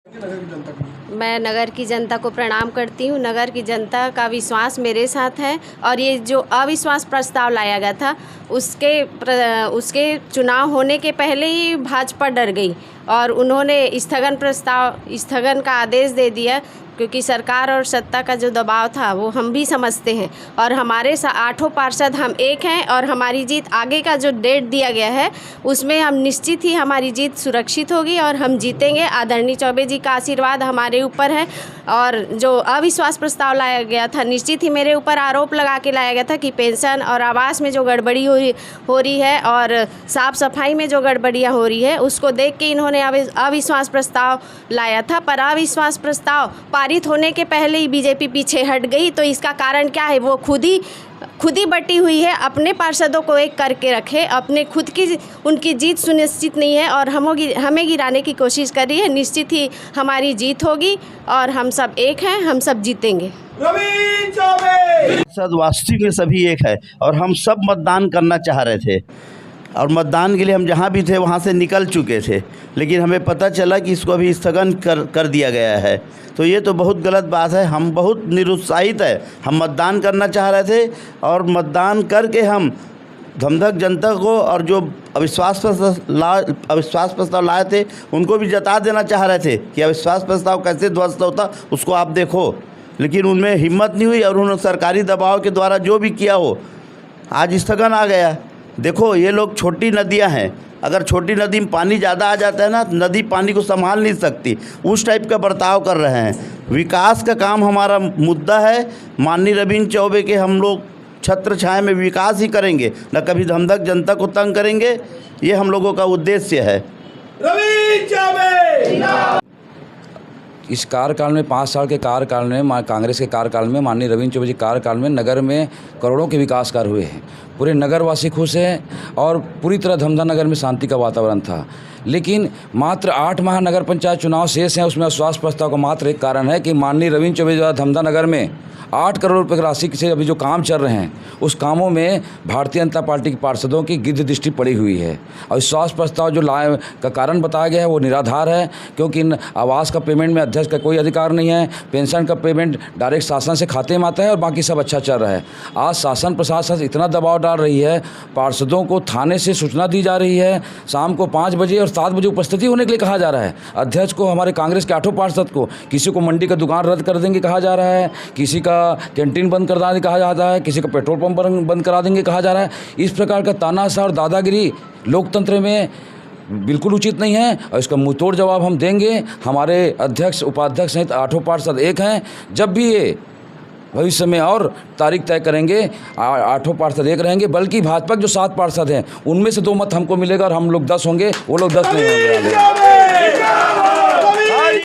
मैं नगर की जनता को प्रणाम करती हूँ। नगर की जनता का विश्वास मेरे साथ है और ये जो अविश्वास प्रस्ताव लाया गया था उसके चुनाव होने के पहले ही भाजपा डर गई और उन्होंने स्थगन का आदेश दे दिया, क्योंकि सरकार और सत्ता का जो दबाव था वो हम भी समझते हैं और हमारे 8 पार्षद हम एक हैं और हमारी जीत आगे का जो डेट दिया गया है उसमें हम निश्चित ही हमारी जीत सुरक्षित होगी और हम जीतेंगे। आदरणीय चौबे जी का आशीर्वाद हमारे ऊपर है। और जो अविश्वास प्रस्ताव लाया गया था, निश्चित ही मेरे ऊपर आरोप लगा के लाया गया था कि पेंशन और आवास में जो गड़बड़ी हो रही है और साफ़ सफाई में जो गड़बड़ियाँ हो रही है, उसको देख के इन्होंने अविश्वास प्रस्ताव लाया था। पर अविश्वास प्रस्ताव पारित होने के पहले ही बीजेपी पीछे हट गई। तो इसका कारण क्या है? वो खुद ही बटी हुई है। अपने पार्षदों को एक करके रखे, अपने खुद की उनकी जीत सुनिश्चित नहीं है और हमें गिराने की कोशिश कर रही है। निश्चित ही हमारी जीत होगी और हम सब एक हैं, हम सब जीतेंगे। वास्तविक में सभी एक है और हम सब मतदान करना चाह रहे थे और मतदान के लिए हम जहाँ भी थे वहाँ से निकल चुके थे, लेकिन हमें पता चला कि इसको अभी स्थगन कर दिया गया है। तो ये तो बहुत गलत बात है। हम बहुत निरुत्साहित है। हम मतदान करना चाह रहे थे और मतदान करके हम धमधक जनता को और जो अविश्वास प्रस्ताव लाए थे उनको भी जता देना चाह रहे थे कि अविश्वास प्रस्ताव कैसे ध्वस्त होता उसको आप देखो, लेकिन उनमें हिम्मत नहीं हुई और उन्होंने सरकारी दबाव के द्वारा जो भी किया हो आज स्थगन आ गया। देखो, ये लोग छोटी नदियां हैं, अगर छोटी नदी में पानी ज़्यादा आ जाता है ना, नदी पानी को संभाल नहीं सकती, उस टाइप का बर्ताव कर रहे हैं। विकास का काम हमारा मुद्दा है। माननीय रविंद्र चौबे के हम लोग छत्र छाया में विकास ही करेंगे, न कभी धमधक जनता को तंग करेंगे। ये हम लोगों का उद्देश्य है। रविंद्र चौबे इस कार्यकाल में 5 साल के कार्यकाल में कांग्रेस के कार्यकाल में माननीय रविंद्र चौबे जी कार्यकाल में नगर में करोड़ों के विकास कार्य हुए हैं। पूरे नगरवासी खुश हैं और पूरी तरह धमधा नगर में शांति का वातावरण था। लेकिन मात्र 8 माह नगर पंचायत चुनाव शेष हैं, उसमें अविश्वास प्रस्ताव का मात्र एक कारण है कि माननीय रविंद्र चौबे द्वारा धमधा नगर में 8 करोड़ रुपये की राशि से अभी जो काम चल रहे हैं उस कामों में भारतीय जनता पार्टी के पार्षदों की गिद्ध दृष्टि पड़ी हुई है। और विश्वास प्रस्ताव जो लाए का कारण बताया गया है वो निराधार है, क्योंकि इन आवास का पेमेंट में अध्यक्ष का कोई अधिकार नहीं है। पेंशन का पेमेंट डायरेक्ट शासन से खाते में आता है और बाकी सब अच्छा चल रहा है। आज शासन प्रशासन इतना दबाव डाल रही है, पार्षदों को थाने से सूचना दी जा रही है, शाम को 5 बजे और 7 बजे उपस्थिति होने के लिए कहा जा रहा है। अध्यक्ष को, हमारे कांग्रेस के 8 पार्षद को, किसी को मंडी का दुकान रद्द कर देंगे कहा जा रहा है, किसी का कैंटीन बंद कर देंगे कहा जाता है, किसी का पेट्रोल पंप बंद करा देंगे कहा जा रहा है। इस प्रकार का तानाशाह और दादागिरी लोकतंत्र में बिल्कुल उचित नहीं है और इसका मुंहतोड़ जवाब हम देंगे। हमारे अध्यक्ष उपाध्यक्ष सहित 8 पार्षद एक हैं। जब भी ये भविष्य में और तारीख तय करेंगे 8 पार्षद एक रहेंगे, बल्कि भाजपा के जो 7 पार्षद हैं उनमें से 2 मत हमको मिलेगा और हम लोग 10 होंगे, वो लोग 10 नहीं होंगे।